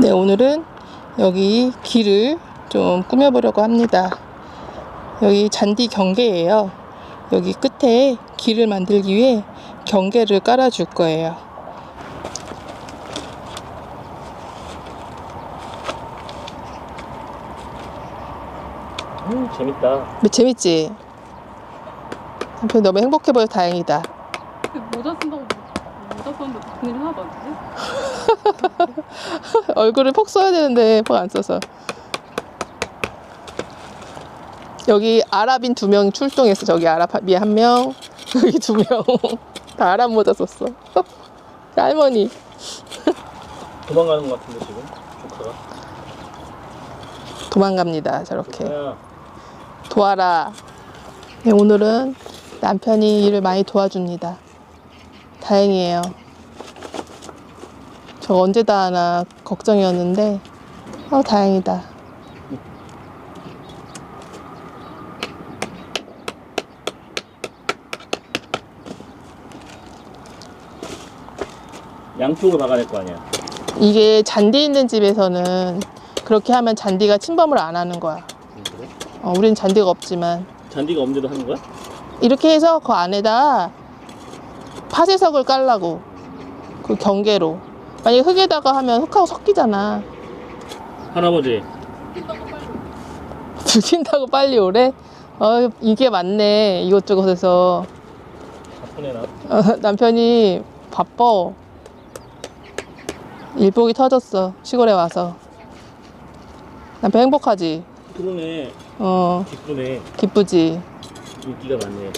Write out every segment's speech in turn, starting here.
네, 오늘은 여기 길을 좀 꾸며보려고 합니다. 여기 잔디 경계예요. 여기 끝에 길을 만들기 위해 경계를 깔아줄 거예요. 재밌다. 재밌지? 남편이 너무 행복해 보여 다행이다. 모자 쓴다고 모자 썼는데 바늘 하나도 안 쓰지? 얼굴을 퍽 써야 되는데 퍽 안 써서. 여기 아랍인 2명 출동했어. 저기 아랍이 1명, 여기 2명. 다 아랍 모자 썼어. 할머니. 도망가는 것 같은데 지금 조카가. 도망갑니다. 저렇게. 조카야. 도와라. 네, 오늘은 남편이 일을 많이 도와줍니다. 다행이에요. 저 언제 다 하나 걱정이었는데 다행이다. 양쪽을 박아낼 거 아니야. 이게 잔디 있는 집에서는 그렇게 하면 잔디가 침범을 안 하는 거야. 그래? 우린 잔디가 없지만 잔디가 없는데도 하는 거야? 이렇게 해서 그 안에다 파쇄석을 깔라고. 그 경계로. 만약에 흙에다가 하면 흙하고 섞이잖아. 할아버지. 부신다고 빨리 오래? 이게 맞네. 이것저것에서. 바쁘네 나. 남편이 바빠. 일복이 터졌어. 시골에 와서. 남편 행복하지? 그러네. 기쁘네. 기쁘지? 인기가 많네.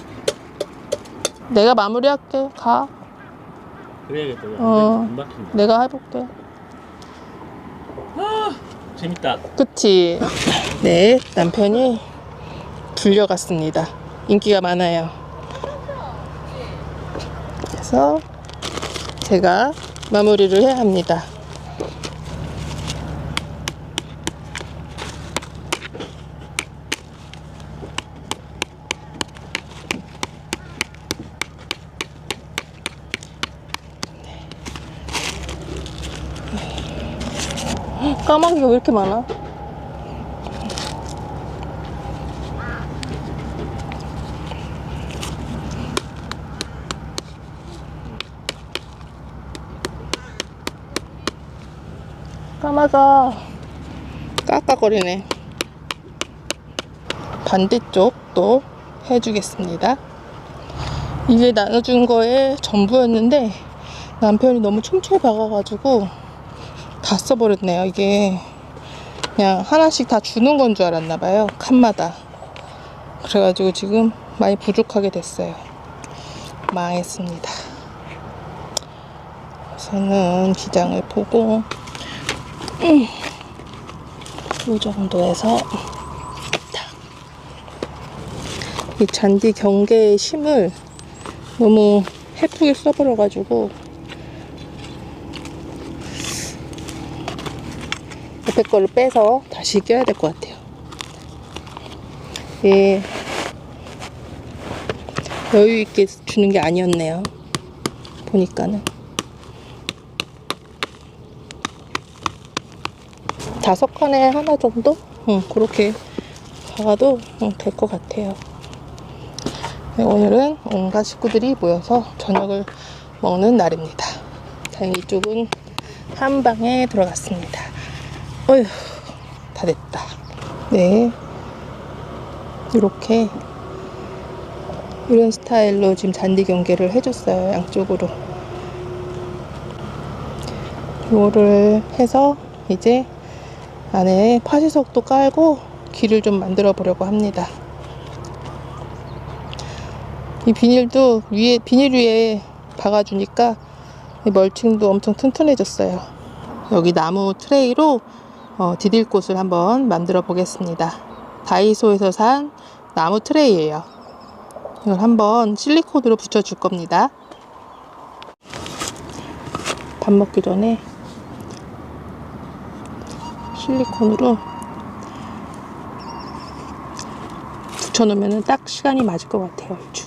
내가 마무리할게. 가. 그래야겠다. 안 막힌다. 내가 해볼게. 재밌다. 그치? 네, 남편이 불려갔습니다. 인기가 많아요. 그래서 제가 마무리를 해야 합니다. 까만 게 왜 이렇게 많아? 까마가 깍깍거리네. 반대쪽도 해주겠습니다. 이게 나눠준 거에 전부였는데 남편이 너무 촘촘히 박아가지고 다 써버렸네요. 이게 그냥 하나씩 다 주는 건 줄 알았나봐요. 칸마다. 그래가지고 지금 많이 부족하게 됐어요. 망했습니다. 우선은 기장을 보고 이 정도에서 이 잔디 경계의 심을 너무 예쁘게 써버려가지고 옆에 거를 빼서 다시 껴야 될 것 같아요. 이게 여유 있게 주는 게 아니었네요. 보니까는 5칸에 하나 정도? 그렇게 박아도 될 것 같아요. 네, 오늘은 온갖 식구들이 모여서 저녁을 먹는 날입니다. 다행히 이쪽은 한 방에 들어갔습니다. 어휴, 다 됐다. 네, 이렇게 이런 스타일로 지금 잔디 경계를 해줬어요. 양쪽으로. 이거를 해서 이제 안에 파쇄석도 깔고 길을 좀 만들어 보려고 합니다. 이 비닐도 비닐 위에 박아주니까 멀칭도 엄청 튼튼해졌어요. 여기 나무 트레이로 디딜꽃을 한번 만들어 보겠습니다. 다이소에서 산 나무 트레이예요. 이걸 한번 실리콘으로 붙여줄 겁니다. 밥 먹기 전에 실리콘으로 붙여놓으면 딱 시간이 맞을 것 같아요. 얼추.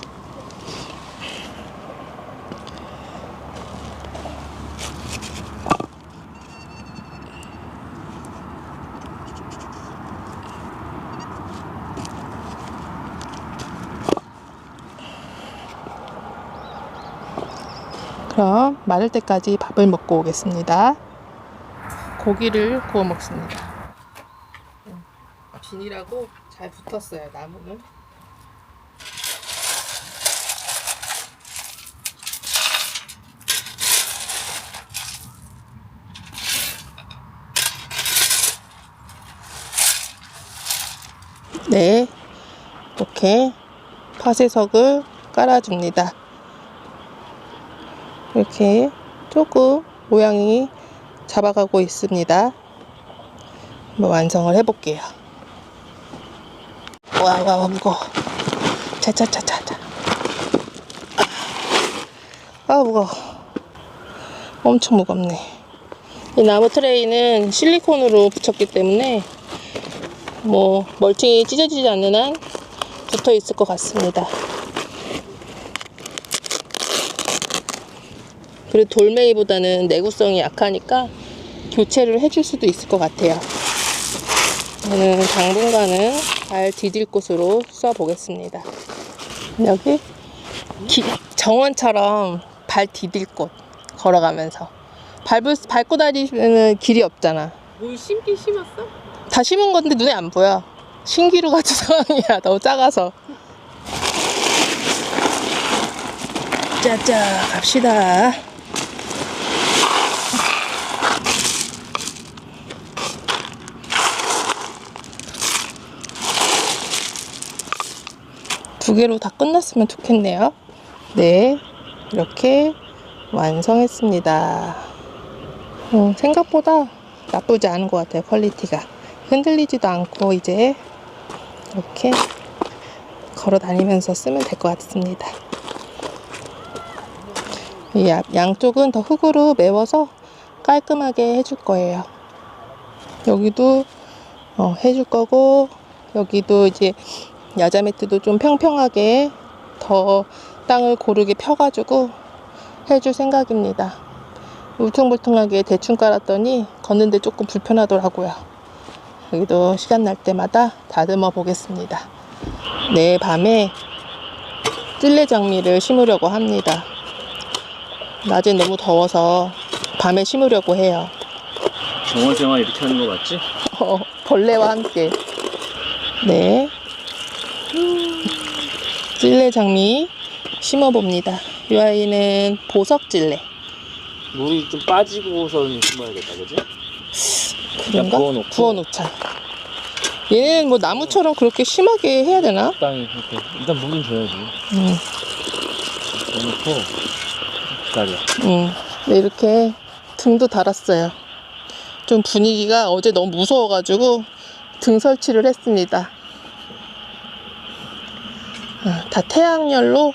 그럼 마를 때까지 밥을 먹고 오겠습니다. 고기를 구워 먹습니다. 비닐하고 잘 붙었어요, 나무는. 네, 이렇게 파쇄석을 깔아줍니다. 이렇게 조금 모양이 잡아가고 있습니다. 한번 완성을 해볼게요. 와 무거워. 차차차차차. 무거워. 엄청 무겁네. 이 나무 트레이는 실리콘으로 붙였기 때문에 뭐 멀칭이 찢어지지 않는 한 붙어 있을 것 같습니다. 그리고 돌멩이보다는 내구성이 약하니까 교체를 해줄 수도 있을 것 같아요. 저는 당분간은 발 디딜 곳으로 써보겠습니다. 여기 정원처럼 발 디딜 곳 걸어가면서 밟고 다니면 길이 없잖아. 뭘 심긴 심었어? 다 심은 건데 눈에 안 보여. 신기루 같은 상황이야. 너무 작아서. 짜짜 갑시다. 두 개로 다 끝났으면 좋겠네요. 네, 이렇게 완성했습니다. 생각보다 나쁘지 않은 것 같아요. 퀄리티가 흔들리지도 않고 이제 이렇게 걸어 다니면서 쓰면 될 것 같습니다. 이 양쪽은 더 흙으로 메워서 깔끔하게 해줄 거예요. 여기도 해줄 거고, 여기도 이제 야자 매트도 좀 평평하게 더 땅을 고르게 펴가지고 해줄 생각입니다. 울퉁불퉁하게 대충 깔았더니 걷는데 조금 불편하더라고요. 여기도 시간 날 때마다 다듬어 보겠습니다. 내일 밤에 찔레장미를 심으려고 합니다. 낮엔 너무 더워서 밤에 심으려고 해요. 정원 생활 이렇게 하는 거 맞지? 벌레와 함께. 네. 찔레장미 심어봅니다. 이 아이는 보석찔레. 물이 좀 빠지고서는 심어야겠다, 그지? 그런가? 부어놓고. 부어놓자. 얘는 뭐 나무처럼 그렇게 심하게 해야 되나? 땅에 이렇게 일단 물은 줘야지. 넣어놓고 기다려. 네, 이렇게 등도 달았어요. 좀 분위기가 어제 너무 무서워가지고 등 설치를 했습니다. 다 태양열로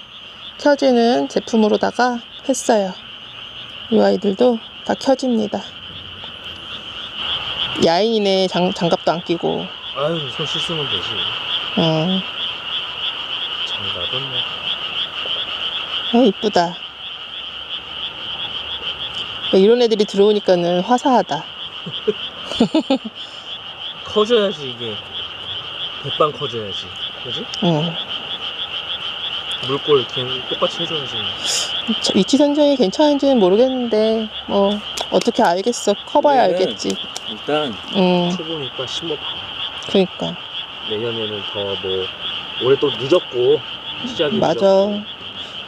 켜지는 제품으로다가 했어요. 이 아이들도 다 켜집니다. 야인이네. 장갑도 안 끼고. 아유, 손 씻으면 되지. 장갑은 뭐. 이쁘다. 이런 애들이 들어오니까는 화사하다. 커져야지 이게. 백방 커져야지. 그지? 물골 이렇게 똑같이 해줘야지. 위치 선정이 괜찮은지는 모르겠는데 뭐 어떻게 알겠어. 커봐야 네. 알겠지. 일단 초보니까 심어봐. 그러니까 내년에는 더 뭐 올해 또 늦었고 시작이 맞아. 늦었고.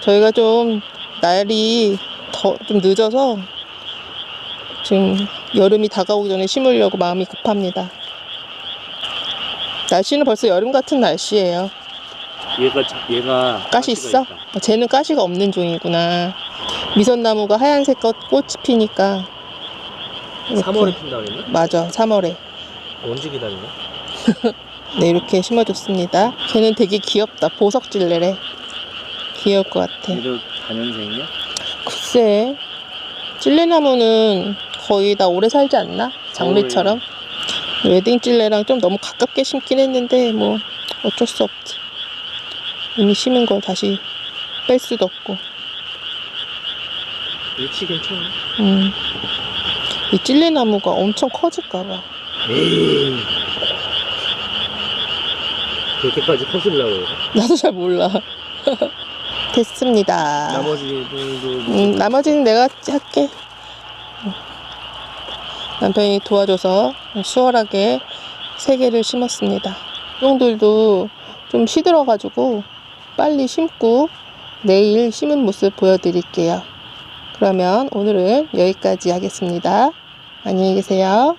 저희가 좀 날이 더 좀 늦어서 지금 여름이 다가오기 전에 심으려고 마음이 급합니다. 날씨는 벌써 여름 같은 날씨예요. 얘가 가시 있어? 있다. 쟤는 가시가 없는 종이구나. 미선나무가 하얀색 꽃이 피니까. 이렇게. 3월에 핀다 그랬나? 맞아, 3월에. 언제 기다리나? 네, 이렇게 심어줬습니다. 걔는 되게 귀엽다. 보석질레래. 귀여울 것 같아. 얘도 단연생이야? 글쎄, 찔레나무는 거의 다 오래 살지 않나? 장미처럼. 웨딩 찔레랑 좀 너무 가깝게 심긴 했는데 뭐 어쩔 수 없지. 이미 심은 걸 다시 뺄 수도 없고. 위치 괜찮아. 이 찔레나무가 엄청 커질까봐. 에이, 그렇게까지 커질라고 해요? 나도 잘 몰라. 됐습니다. 나머지도 나머지는 내가 할게. 남편이 도와줘서 수월하게 3개를 심었습니다. 똥들도 좀 시들어가지고 빨리 심고 내일 심은 모습 보여드릴게요. 그러면 오늘은 여기까지 하겠습니다. 안녕히 계세요.